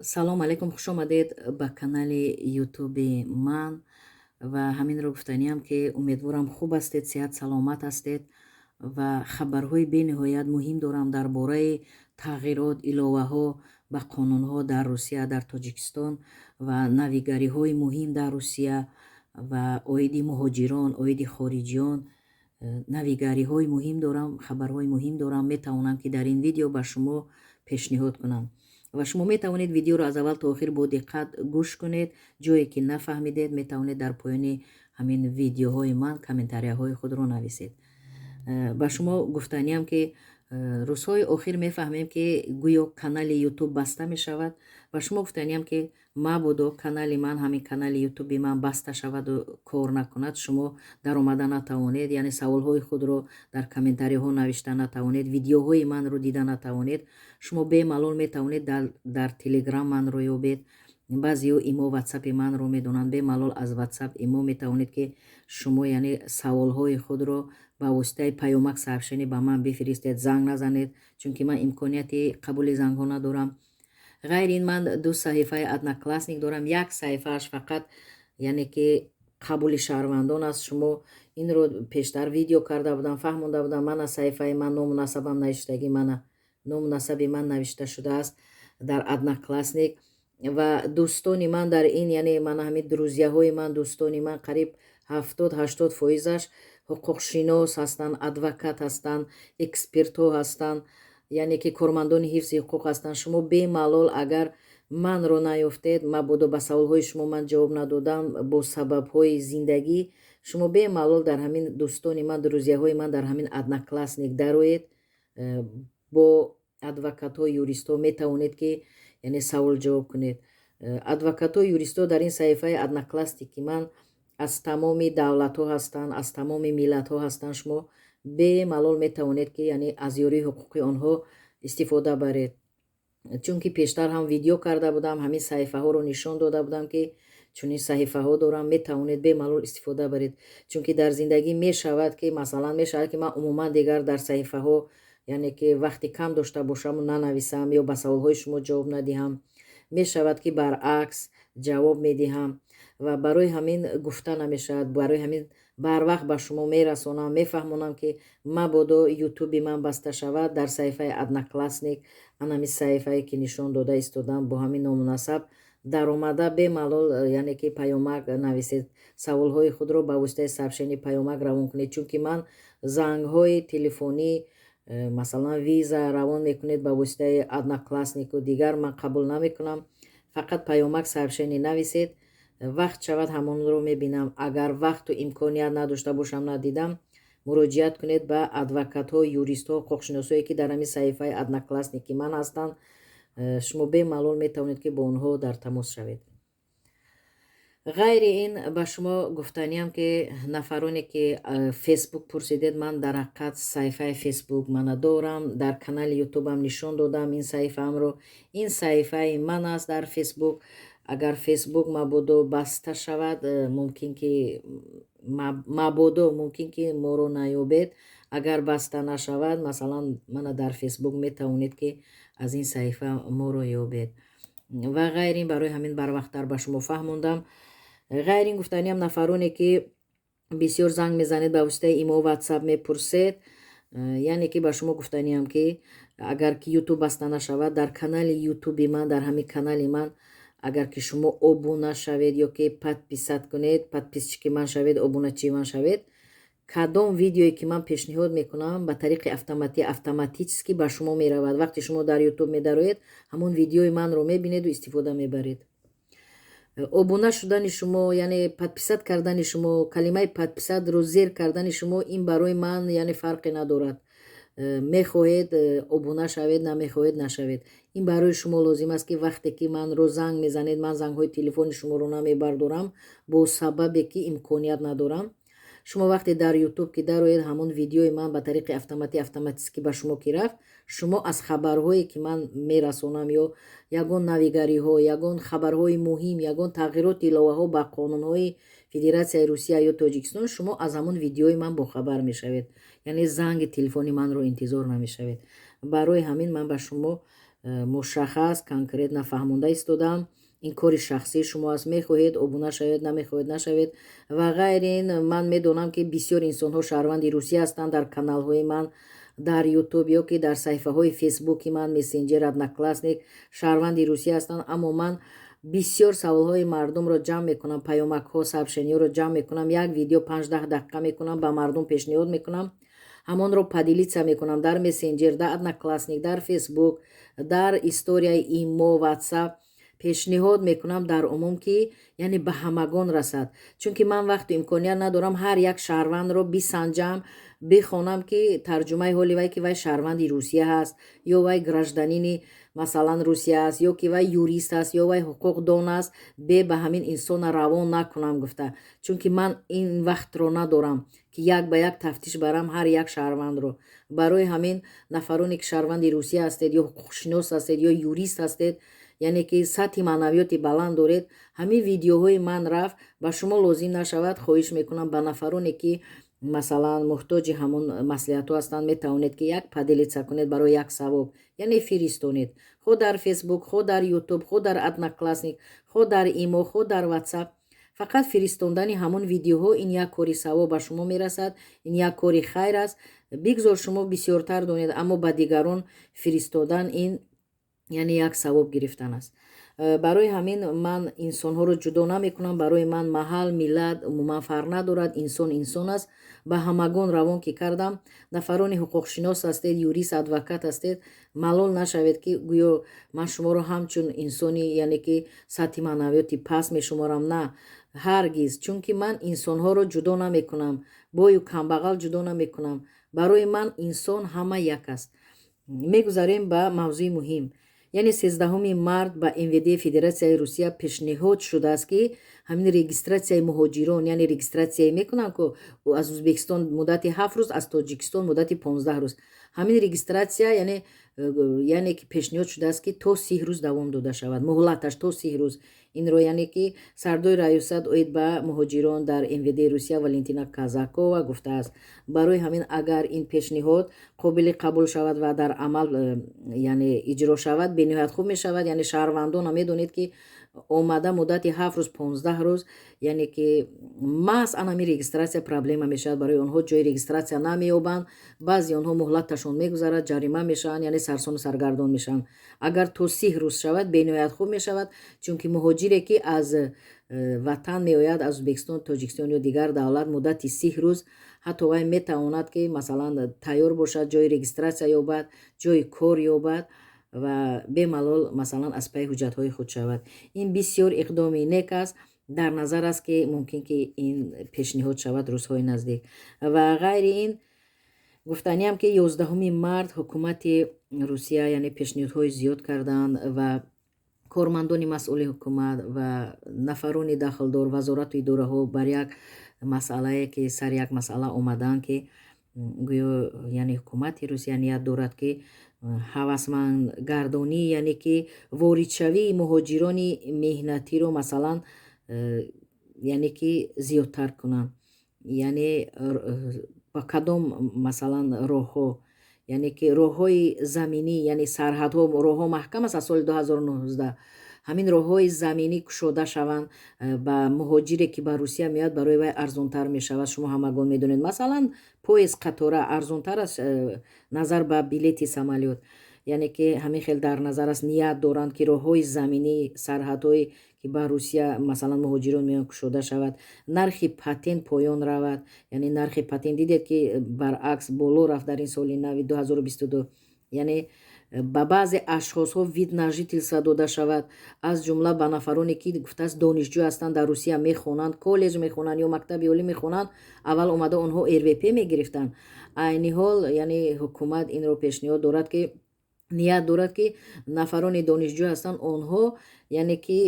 салом алейкум, хуш омадед ба канали ютуби ман ва ҳаминро гуфтаниам ки умедворам хуб ҳастед, сеҳат саломат ҳастед ва хабарҳои бениҳоят муҳим дорам дар бораи тағйирот, иловаҳо ба қонунҳо дар Русия, дар Тоҷикистон ва навигариҳои муҳим дар Русия ва оиди муҳоҷирон, оиди хориҷиён. Навигариҳои муҳим дорам, хабарҳои муҳим дорам. Метавонам ки дар ин видео ба шумо пешниҳод кунам ва шумо метавонед видеоро аз аввал то охир бо диққат гӯш кунед. Ҷое ки нафаҳмидед, метавонед дар поёни ҳамин видеоҳои ман комментарияҳои худро нависед. ба шумо гуфтаниам ки рӯзҳои охир мефаҳмем ки гӯё канали ютуб баста мешавад. Ба шумо гуфтаниам ки мабодо канали ман, ҳамин канали ютуби ман баста шаваду кор накунад, шумо дар омада натавонед, яъне саволҳои худро дар комментариҳо навишта натавонед, видеоҳои манро дида натавонед. Шумо бемалол метавонед дар телеграм манро ёбед. баъзеҳо имо ватсапи манро медонанд. Бемалол аз ватсап имо метавонед ки шумо яъне саволҳои худро ба воситаи паёмак сообщение ба ман бифиристед, занг назанед, чунки ман имконияти қабули зангҳо надорам. ғайри ин ман ду саҳифаи одноклассник дорам. Як саҳифааш фақат яъне ки қабули шаҳрвандон аст. Шумо инро пештар видео карда будам, фаҳмонда будам. Ман аз саҳифаи ман ному насабам навиштагӣ, ному насаби ман навишта шудааст дар одноклассник ва дӯстони ман дар ин, яъне ман ҳамин друзьяҳои ман, дӯстони ман қариб 70-80% ҳуқуқшинос ҳастанд, адвокат ҳастанд, экспертҳо ҳастанд, яъне ки кормандони ҳифзи ҳуқуқ ҳастанд. шумо бемалол агар манро наёфтед, мабодо ба саволҳои шумо ман ҷавоб надодам бо сабабҳои зиндагӣ, шумо бемалол дар ҳамин дӯстони ман, друзьяҳои ман дар ҳамин одноклассник дароед. бо адвокатҳо, юристҳо метавонед ки яъне савол ҷавоб кунед. Адвокатҳо, юристҳо дар ин саҳифаи одноклассники ман аз тамоми давлатҳо ҳастанд, аз тамоми миллатҳо ҳастанд. шумо бемалол метавонед ки яъне аз ёрии ҳуқуқи онҳо истифода баред. чунки пештар ҳам видео карда будам, ҳамин саҳифаҳоро нишон дода будам ки чунин саҳифаҳо дорам, метавонед бемалол истифода баред. чунки дар зиндагӣ мешавад ки масалан мешавад ки ман умуман дигар дар саҳифаҳо яъне ки вақти кам дошта бошаму нанависам ё ба саволҳои шумо ҷавоб надиҳам. мешавад ки баръакс ҷавоб медиҳам ва барои ҳамин гуфта намешавад. барои ҳамин барвақт ба шумо мерасонам, мефаҳмонам ки мабодо ютуби ман баста шавад дар саҳифаи одноклассник, анами саҳифае ки нишон дода истодам бо ҳамин ному насаб даромада бемалол яъне ки паёмак нависед, саволҳои худро ба воситаи сообщение паёмак равон кунед. чунки ман зангҳои телефонӣ, масалан виза равон мекунед ба воситаи однокласснику дигар ман қабул намекунам. фақат паёмак сообщение нависед, вақт шавад ҳамонро мебинам. агар вақту имконият надошта бошам, надидам, муроҷиат кунед ба адвокатҳо, юристҳо, ҳуқуқшиносое ки дар ҳамин саҳифаи одноклассники ман ҳастанд. шумо бемалол метавонед ки бо онҳо дар тамос шавед. ғайри ин ба шумо гуфтаниам ки нафароне ки фейсбук пурсидед, ман дар ҳақиқат саҳифаи фейсбук мана дорам. дар канали ютубам нишон додам ин саҳифаамро. ин саҳифаи ман аст дар фейсбук. агар фейсбук мабодо баста шавад, мумкин ки моро наёбед. агар баста нашавад, масалан мана дар фейсбук метавонед ки аз ин саҳифа моро ёбед. ва ғайри ин барои ҳамин барвақттар ба шумо фаҳмондам. ғайри ин гуфтаниам нафароне ки бисёр занг мезанед ба воситаи имо ватсап мепурсед, яъне ки ба шумо гуфтаниам ки агар ки ютуб баста нашавад, дар канали ютуби ман, дар ҳамин канали ман агар ки шумо обуна шавед ё ки подписат кунед, подписчики ман шавед, обуначии ман шавед, кадом видеое ки ман пешниҳод мекунам ба тариқи автоматически ба шумо меравад. вақти шумо дар ютуб медароед, ҳамон видеои манро мебинеду истифода мебаред. обуна шудани шумо, яъне подписат кардани шумо, калимаи подписатро зер кардани шумо, ин барои ман яъне фарқе надорад. мехоҳед обуна шавед, намехоҳед нашавед. ин барои шумо лозим аст ки вақте ки манро занг мезанед, ман зангҳои телефони шуморо намебардорам бо сабабе ки имконият надорам. шумо вақте дар ютуб ки дароед, ҳамон видеои ман ба тариқи автоматически ба шумо ки рафт, шумо аз хабарҳое ки ман мерасонам ё ягон навигариҳо, ягон хабарҳои муҳим, ягон тағйироти иловаҳо ба қонунҳои федератсияи Русия ё Тоҷикистон, шумо аз ҳамон видеои ман бохабар мешавед. яъне занги телефони манро интизор намешавед. барои ҳамин ман ба шумо мушаххас конкрет нафаҳмонда истодам. ин кори шахсии шумо аст, мехоҳед обуна шавед, намехоҳед нашавед ва ғайрин. Ман медонам ки бисёр инсонҳо шаҳрванди русия ҳастанд дар каналҳои ман дар ютуб ё ки дар саҳифаҳои фейсбуки ман мессенҷер одноклассник шаҳрванди русия ҳастанд. аммо ман бисёр саволҳои мардумро ҷамъ мекунам, паёмакҳо, сообщениҳоро ҷамъ мекунам, як видео 5-10 дақиқа мекунам, ба мардум пешниҳод мекунам, ҳамонро поделиться мекунам дар мессенҷер, дар одноклассник, дар фейсбук, дар историяи имо, ватсап пешниҳод мекунам дар умум ки яъне ба ҳамагон расад. Чунки ман вақту имконият надорам ҳар як шаҳрвандро бисанҷам, бихонам ки тарҷумаи ҳоли вай ки вай шаҳрванди русия ҳаст ё вай гражданини масалан русия аст ё ки вай юрист аст ё вай ҳуқуқдон аст, бе ба ҳамин инсона равон накунам гуфта. Чунки ман ин вақтро надорам ки як ба як тафтиш барам ҳар як шаҳрвандро. барои ҳамин нафароне ки шаҳрванди русия ҳастед ё ҳуқуқшинос ҳастед ё юрист ҳастед, яъне ки сатҳи маънавиёти баланд доред, ҳамин видеоҳои ман рафт ба шумо лозим нашавад. хоҳиш мекунам ба нафароне ки масалан муҳтоҷи ҳамон маслиҳатҳо ҳастанд, метавонед ки як поделиться кунед барои як савоб, яъне фиристонед, хо дар фейсбук, хо дар ютуб, хо дар одноклассник, хо дар имо, хо дар ватсап. фақат фиристондани ҳамон видеоҳо ин як кори савоб ба шумо мерасад, ин як кори хайр аст. бигзор шумо бисёртар донед, аммо ба дигарон фиристодан ин яъне як савоб гирифтан аст. барои ҳамин ман инсонҳоро ҷудо намекунам. барои ман маҳал, миллат умуман фарқ надорад. инсон инсон аст. ба ҳамагон равон ки кардам. нафарони ҳуқуқшинос ҳастед, юрист, адвокат ҳастед, малол нашавед ки гӯё ман шуморо ҳамчун инсони яъне ки сатҳи маънавиёти паст мешуморам. на, ҳаргиз. чунки ман инсонҳоро ҷудо намекунам, бою камбағал ҷудо намекунам. барои ман инсон ҳама як аст. мегузарем ба мавзӯи муҳим. яъне 13 март ба МВД Федератсияи Русия пешниҳод шудааст ки ҳамин регистратсияи муҳоҷирон, яъне регистратсия мекунанд ки аз Ӯзбекистон муддати 7 рӯз, аз Тоҷикистон муддати 15 рӯз. ҳамин регистратсия яъне ки пешниҳод шудааст ки то 30 рӯз давом дода шавад, муҳлаташ то 30 рӯз. инро яъне ки сардори раёсат оид ба муҳоҷирон дар МВД Русия Валентина Казакова гуфтааст. барои ҳамин агар ин пешниҳод қобили қабул шавад ва дар амал яъне иҷро шавад, бениҳоят хуб мешавад. яъне шаҳрвандона медонед ки омада муддати 7 рӯз, 15 рӯз, яъне ки маҳз ҳамин регистратсия проблема мешавад. барои онҳо ҷои регистратсия намеёбанд, баъзи онҳо муҳлаташон мегузарад, ҷарима мешаванд, яъне сарсону саргардон мешаванд. агар то 30 рӯз шавад, бениҳоят хуб мешавад. чунки муҳоҷире ки аз ватан меояд, аз Ӯзбекистон, Тоҷикистон ё дигар давлат, муддати 30 рӯз ҳатто вай метавонад ки масалан тайёр бошад, ҷои регистратсия ёбад, ҷои кор ёбад ва бемалол масалан аз пай ҳуҷҷатҳои худ шавад. ин бисёр иқдоми нек аст. дар назар аст ки мумкин ки ин пешниҳод шавад рӯзҳои наздик. ва ғайри ин гуфтаниам ки 11 март ҳукумати русия яъне пешниҳодҳои зиёд карданд ва кормандони масъули ҳукумат ва нафарони дахлдор, вазорату идораҳо бар як масъалае ки сар як масъала омаданд ки гӯё яъне ҳукумати русия ният дорад ки ҳавасмандгардонӣ, яъне ки воридшавии муҳоҷирони меҳнатиро масалан яъне ки зиёдтар кунанд. яъне ба кадом масалан роҳҳо, яъне ки роҳҳои заминӣ, яъне сарҳадҳо, роҳҳо маҳкам аст аз соли 2019. ҳамин роҳҳои заминӣ кушода шаванд. ба муҳоҷире ки ба Русия меояд, барои вай арзонтар мешавад. шумо ҳамагон медонед масалан поезд, қатора арзонтар аст назар ба билети самолёт. яъне ки ҳамин хел дар назар аст, ният доранд ки роҳҳои заминӣ, сарҳадҳои ки ба Русия масалан муҳоҷирон меоянд кушода шавад. нархи патент поён равад. яъне нархи патент дидед ки баръакс боло рафт дар ин соли нави 2022. яъне ба баъзе ашхосҳо вид на жительство дода шавад. аз ҷумла ба нафароне ки гуфтааст донишҷӯ ҳастанд, дар Русия мехонанд, коллеҷ мехонанд ё мактаби олӣ мехонанд, аввал омада онҳо РВП мегирифтанд. айни ҳол яъне ҳукумат инро пешниҳод дорад ки ният дорад ки нафарони донишҷӯ ҳастанд, онҳо яъне ки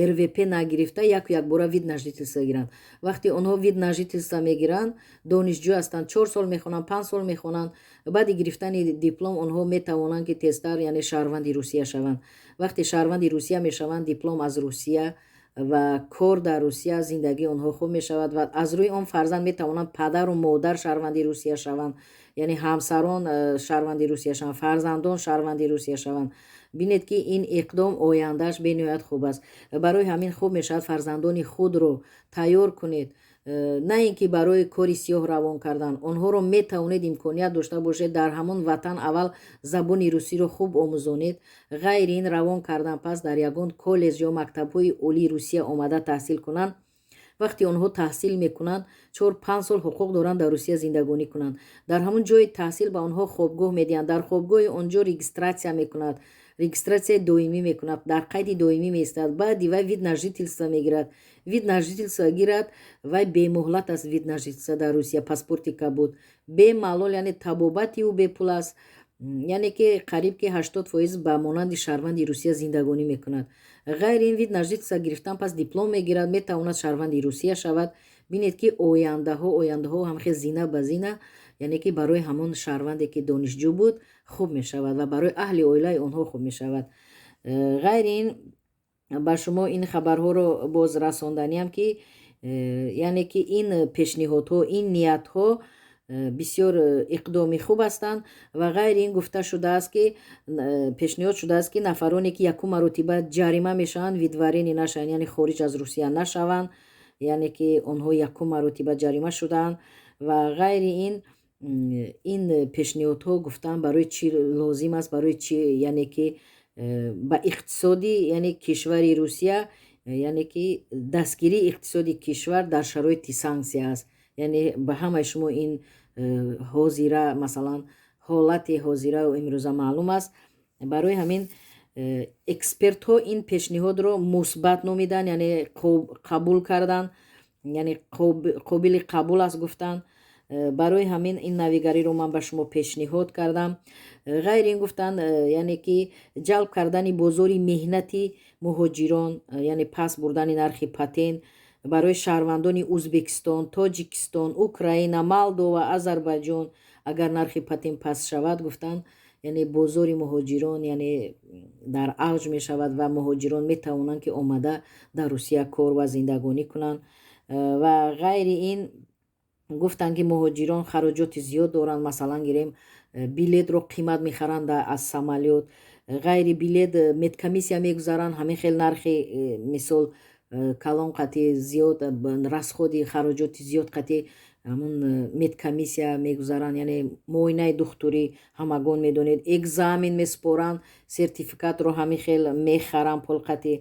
РВП нагирифта якбора вид на жительство гиранд. вақте онҳо вид на жительство мегиранд, донишҷӯ ҳастанд, 4 сол мехонанд, 5 сол мехонанд, баъди гирифтани диплом онҳо метавонанд ки тезтар яъне шаҳрванди Русия шаванд. вақте шаҳрванди Русия мешаванд, диплом аз Русия ва кор дар Русия зиндагии онҳо хуб мешавад ва аз рӯи он фарзанд метавонанд падару модар шаҳрванди Русия шаванд, яъне ҳамсарон шаҳрванди Русия шаванд, фарзандон шаҳрванди Русия шаванд. бинед ки ин иқдом ояндааш бениҳоят хуб аст. барои ҳамин хуб мешавад фарзандони худро тайёр кунед, на ин ки барои кори сиёҳ равон кардан. онҳоро метавонед имконият дошта бошед дар ҳамон ватан аввал забони русиро хуб омӯзонед, ғайри ин равон кардан пас дар ягон коллеҷ ё мактабҳои олии Русия омада таҳсил кунанд. вақти онҳо таҳсил мекунанд 4-5 сол ҳуқуқ доранд дар Русия зиндагонӣ кунанд. дар ҳамон ҷои таҳсил ба онҳо хобгоҳ медиҳанд, дар хобгоҳи онҷо регистратсия мекунад, регистратсияи доимӣ мекунад, дар қайди доимӣ меистад. баъди вай вид на жительство мегирад, вид на жительство гирад, вай бемуҳлат аст. вид на жительство дар Русия паспорти кабуд бемалол, яъне табобати ӯ бепул аст, яъне ки қариб ки 80% ба монанди шаҳрванди Русия зиндагонӣ мекунад. ғайри ин вид на жительство гирифтан пас диплом мегирад, метавонад шаҳрванди Русия шавад. бинед ки ояндаҳо ҳамхел зина ба зина, яъне ки барои ҳамон шаҳрванде ки донишҷӯ буд хуб мешавад ва барои аҳли оилаи онҳо хуб мешавад. ғайри ин ба шумо ин хабарҳоро боз расонданиам ки яъне ки ин пешниҳодҳо, ин ниятҳо бисёр иқдоми хуб ҳастанд ва ғайри ин гуфта шудааст ки пешниҳод шудааст ки нафароне ки якум маротиба ҷарима мешаванд видварени нашаванд, яъне хориҷ аз Русия нашаванд, яъне ки онҳо якум маротиба ҷарима шудаанд ва ғайри ин пешниҳодҳо гуфтанд барои чӣ лозим аст, барои чӣ, яъне ки ба иқтисоди яъне кишвари Русия, яъне ки дастгирии иқтисоди кишвар дар шароити санксия аст. яъне ба ҳамаи шумо ин ҳозира, масалан ҳолати ҳозирау имрӯза маълум аст. барои ҳамин экспертҳо ин пешниҳодро мусбат номиданд, яъне қабул карданд, яъне қобили қабул аст гуфтанд. барои ҳамин ин навигариро ман ба шумо пешниҳод кардам. ғайри ин гуфтанд яъне ки ҷалб кардани бозори меҳнати муҳоҷирон, яъне паст бурдани нархи патент барои шаҳрвандони Ӯзбекистон, Тоҷикистон, Украина, Молдова, Азарбайҷон. агар нархи патент паст шавад, гуфтанд яъне бозори муҳоҷирон яъне дар авҷ мешавад ва муҳоҷирон метавонанд ки омада дар Русия кор ва зиндагонӣ кунанд. ва ғайри ин гуфтанд ки муҳоҷирон хароҷоти зиёд доранд, масалан гирем билетро қимат мехаранд аз самолёт, ғайри билет медкомиссия мегузаранд, ҳамин хел нархи мисол калон қати зиёд расходи хароҷоти зиёд қати ҳамун медкомиссия мегузаранд, яъне муоинаи духтурӣ ҳамагон медонед, экзамен месупоранд, сертификатро ҳамин хел мехаранд полқати.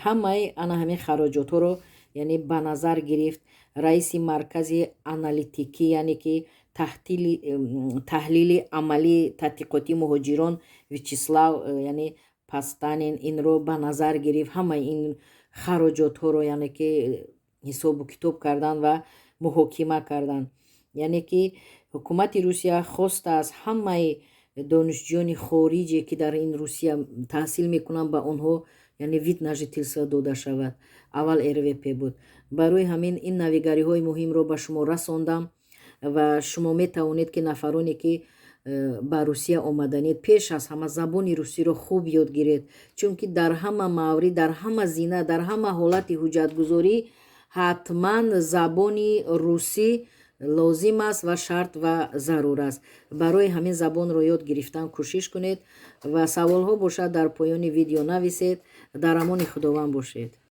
ҳамаи ана ҳамин хароҷотҳоро яъне ба назар гирифт. раиси маркази аналитикӣ, яъне ки таҳлили амалии тадқиқоти муҳоҷирон Вячеслав яъне Пастанин инро ба назар гирифт. ҳамаи ин хароҷотҳоро яъне ки ҳисобу китоб карданд ва муҳокима карданд. яъне ки ҳукумати Русия хостааст ҳамаи донишҷӯёни хориҷе ки дар ин Русия таҳсил мекунанд ба онҳо яъне вид на жительство дода шавад. аввал РВП буд. барои ҳамин ин навигариҳои муҳимро ба шумо расондам ва шумо метавонед ки нафароне ки ба Русия омаданед пеш аз ҳама забони русиро хуб ёд гиред, чунки дар ҳама маврид, дар ҳама зина, дар ҳама ҳолати ҳуҷҷатгузорӣ ҳатман забони русӣ лозим аст ва шарт ва зарур аст. барои ҳамин забонро ёд гирифтан кӯшиш кунед ва саволҳо бошад дар поёни видео нависед. дар амони худованд бошед.